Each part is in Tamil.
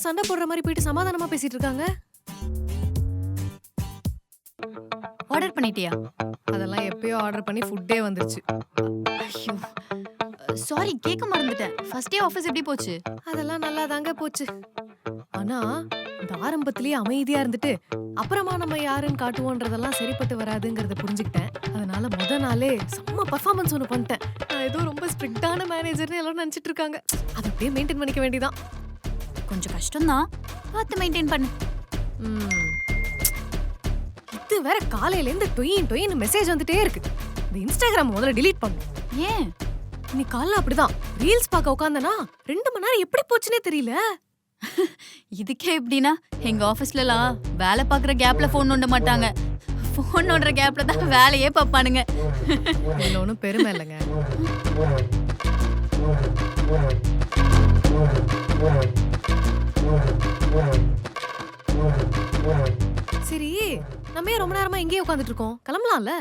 சண்டை போடுற மாதிரி போயிட்டு சமாதானமா பேசிட்டு இருக்காங்க. ஆர்டர் பண்ணிட்டியா? அதெல்லாம் எப்பயோ ஆர்டர் பண்ணி ஃபுட்டே வந்துருச்சு. ஐயோ சாரி, கேட்க மறந்துட்டேன். ஃபர்ஸ்ட் டே ஆஃபீஸ் எப்படி போச்சு? அதெல்லாம் நல்லா தாங்க போச்சு. ஆனா இந்த ஆரம்பத்திலேயே அமைதியா இருந்துட்டு அப்புறமா நம்ம யாருன்னு காட்டுவோன்றதெல்லாம் சரிப்பட்டு வராதுங்கிறத புரிஞ்சுக்கிட்டேன். அதனால முத நாளே செம்ம பர்ஃபார்மன்ஸ் ஒன்று பண்ணிட்டேன். நான் ஏதோ ரொம்ப ஸ்ட்ரிக்டான மேனேஜர்னு எல்லாரும் நினைச்சிட்டு இருக்காங்க. அதை அப்படியே மெயின்டைன் பண்ணிக்க வேண்டியதான். கொஞ்சம் கஷ்டம்தான், பார்த்து மெயின்டைன் பண்ணு. இது வேற காலையில இருந்து டொயின் மெசேஜ் வந்துட்டே இருக்கு. இந்த இன்ஸ்டாகிராம் முதல்ல delete பண்ணு. ஏன்? இன்னைக்கு காலைல அப்படிதான் ரீல்ஸ் பார்க்க உட்காந்தனா 2 மணி நேரம் எப்படி போச்சுனே தெரியல. இதுக்கே எப்படின்னா, எங்க ஆபீஸ்லலாம் வேலை பார்க்குற கேப்ல ஃபோன் நோண்ட மாட்டாங்க. ஃபோன் நோண்டுற கேப்ல தான் வேலையே பார்ப்பானுங்க. இதுல ஒன்றும் பெருமை இல்லைங்க. சரி, நம்ம ஏன் ரொம்ப நேரமா இங்கேயே உட்காந்துட்டு இருக்கோம்? கிளம்பலாம்ல?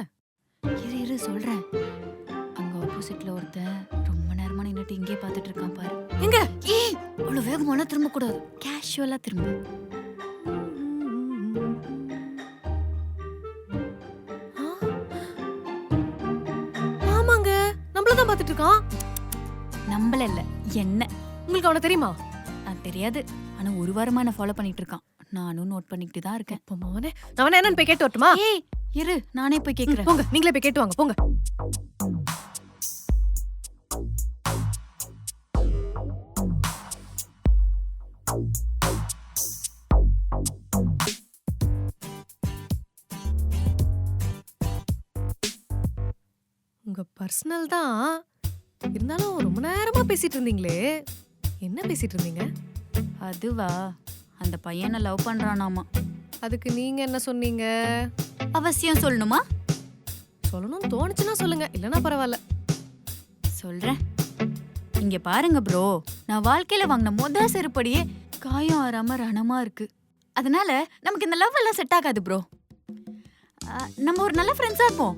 இரு சொல்றேன். அங்க ஆப்போசிட்ல ஒருத்தன் ரொம்ப நேரமா நின்னுட்டு இங்கே பார்த்துட்டு இருக்கான் பாரு. எங்க? ஏய், அவ்வளவு வேகமாலாம் திரும்ப கூடாது, கேஷுவலா திரும்ப. ஆமாங்க, நம்மள தான் பார்த்துட்டு இருக்கான். நம்மள இல்ல, என்ன. உங்களுக்கு அவன தெரியுமா? தெரியாது, ஆனா ஒரு வாரமா என்ன ஃபாலோ பண்ணிட்டு இருக்கான். நானும் நோட் பண்ணிக்கிட்டு தான் இருக்கேன். அவனை என்னன்னு போய் கேட்டு வரட்டுமா? ஏய் இரு, நானே போய் கேக்குறேன். போங்க, நீங்களே போய் கேட்டு வாங்க, போங்க. உங்க பர்சனல் தான் இருந்தாலும் ரொம்ப நேரமா பேசிட்டு இருந்தீங்களே, என்ன பேசிட்டு இருந்தீங்க? அதுவா, அந்த பையனை லவ் பண்றானாமா. அதுக்கு நீங்க என்ன சொன்னீங்க? அவசியம் சொல்லணுமா? சொல்லணும்னு தோணுச்சுன்னா சொல்லுங்க, இல்லனா பரவாயில்ல. சொல்றேன். இங்க பாருங்க ப்ரோ, நான் வாழ்க்கையில வாங்கின முத செருப்படியே காயம் ஆறாம ரணமா இருக்கு. அதனால நமக்கு இந்த லவ் எல்லாம் செட் ஆகாது ப்ரோ. நம்ம ஒரு நல்ல ஃப்ரெண்ட்ஸா இருப்போம்.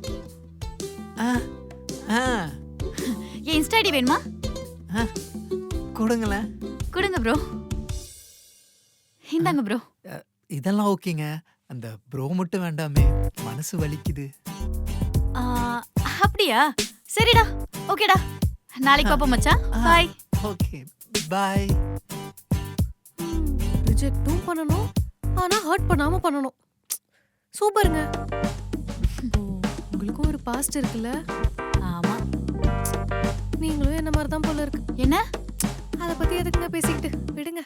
என் இன்ஸ்டா ஐடி வேணுமா? கொடுங்களேன். கொடுங்க ப்ரோ. இந்தாங்க ப்ரோ. இதெல்லாம் ஓகேங்க, அந்த ப்ரோ மட்டும் வேண்டாமே, மனசு வலிக்குது. அப்படியா? சரிடா, ஓகேடா. நாளைக்கு பாப்போம் மச்சான். பாய். ஓகே, பாய். ரிஜெக்ட்டும் பண்ணணும், ஆனா ஹர்ட் பண்ணாம பண்ணணும். சூப்பருங்க. உங்களுக்கும் ஒரு பாஸ்ட் இருக்குல்ல? ஆமா. நீங்களும் என்ன மாதிரி தான் போல இருக்கு. என்ன? அத பத்தி எதுக்குங்க பேசிக்கிட்டு, விடுங்க.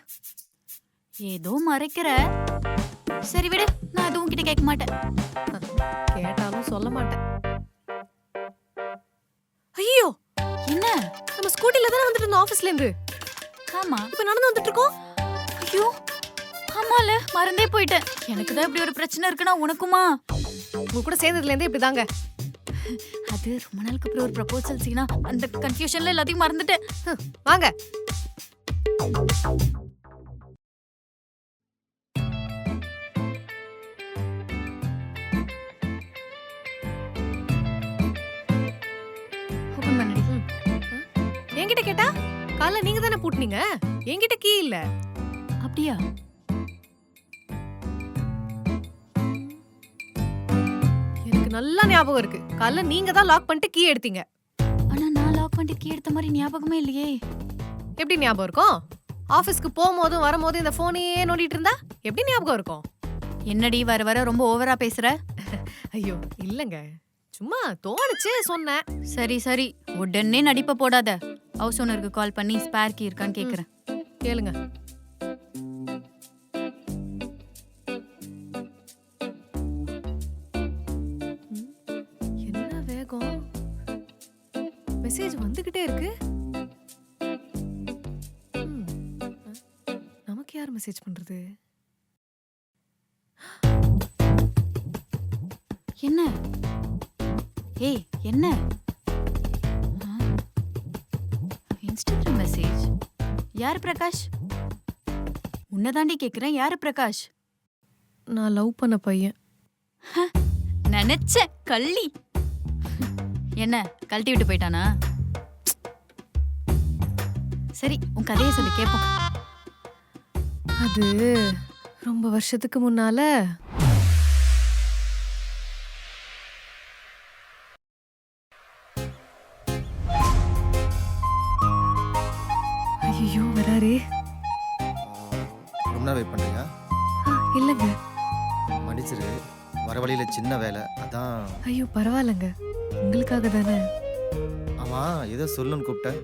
ஏதோ மறைக்கிற. சரி விடு, நான் எதுவும் கிட்ட கேட்க மாட்டேன். கேட்டாலும் சொல்ல மாட்டேன். ஐயோ, என்ன? நம்ம ஸ்கூட்டில தானே வந்துட்டு இருந்தோம் ஆபீஸ்ல இருந்து. ஆமா. இப்ப நடந்து வந்துட்டு இருக்கோம். ஐயோ ஆமால, மறந்தே போயிட்டேன். எனக்கு தான் இப்படி ஒரு பிரச்சனை இருக்குன்னா உனக்குமா? உங்க கூட சேர்ந்ததுல இருந்தே இப்படிதாங்க. அது ரொம்ப நாளுக்கு அப்புறம் ஒரு ப்ரப்போசல் சீனா, அந்த கன்ஃபியூஷன்ல எல்லாத்தையும் மறந்துட்டேன். வாங்க. ஓபன் பண்ணடி. என்கிட்ட கேட்டா காலைல நீங்க தானே பூட்டினீங்க, என்கிட்ட கீ இல்ல. அப்படியா? எனக்கு நல்லா ஞாபகம் இருக்கு, காலைல நீங்க தான் லாக் பண்ணிட்டு கீ எடுத்தீங்க. ஆனா நான் லாக் பண்ணிட்டு கீ எடுத்த மாதிரி ஞாபகமே இல்லையே. எப்படி ஞாபகம் இருக்கும்? ஆபீஸ்க்கு போகும்போதும் வரும்போது இந்த போனையே நோண்டிட்டு இருந்தா எப்படி ஞாபகம் இருக்கும்? என்னடி வர வர ரொம்ப ஓவரா பேசுற? ஐயோ இல்லங்க, சும்மா தோணுச்சு சொன்னேன். சரி சரி, உடனே நடிப்ப போடாத. ஹவுஸ் ஓனருக்கு கால் பண்ணி ஸ்பேர் கீ இருக்கான்னு கேக்குறேன். கேளுங்க. என்ன வேகம், மெசேஜ் வந்துகிட்டே இருக்கு. நமக்கு யார் மெசேஜ் பண்றது? என்ன? ஏய் என்ன? Instagram message. யாரு பிரகாஷ்? உன்னதாண்டி கேக்குறேன், யாரு பிரகாஷ்? நான் லவ் பண்ண பையன். நினைச்ச கள்ளி. என்ன கழட்டி விட்டு போயிட்டானா? சரி, உன் கதையை சொல்லி கேட்போம். அது ரொம்ப வருஷத்துக்கு முன்னால ஐயோ வராரே. ரொம்ப நேரம் வெயிட் பண்ணுறியா? இல்லைங்க. மன்னிச்சிரு, வர வழியில் சின்ன வேலை அதான். ஐயோ பரவாயில்லைங்க, உங்களுக்காக தானே. ஆமாம், ஏதோ சொல்லுன்னு கூப்பிட்டேன்.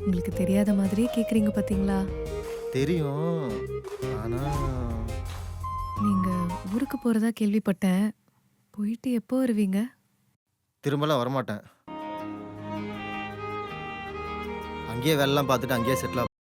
உங்களுக்கு தெரியாத மாதிரியே கேக்குறீங்க பாத்தீங்களா? தெரியும், ஆனால் நீங்க ஊருக்கு போறதா கேள்விப்பட்டேன். போயிட்டு எப்போ வருவீங்க? திரும்பலாம் வரமாட்டேன். அங்கேயே வேலைலாம் பார்த்துட்டு அங்கேயே செட்டில்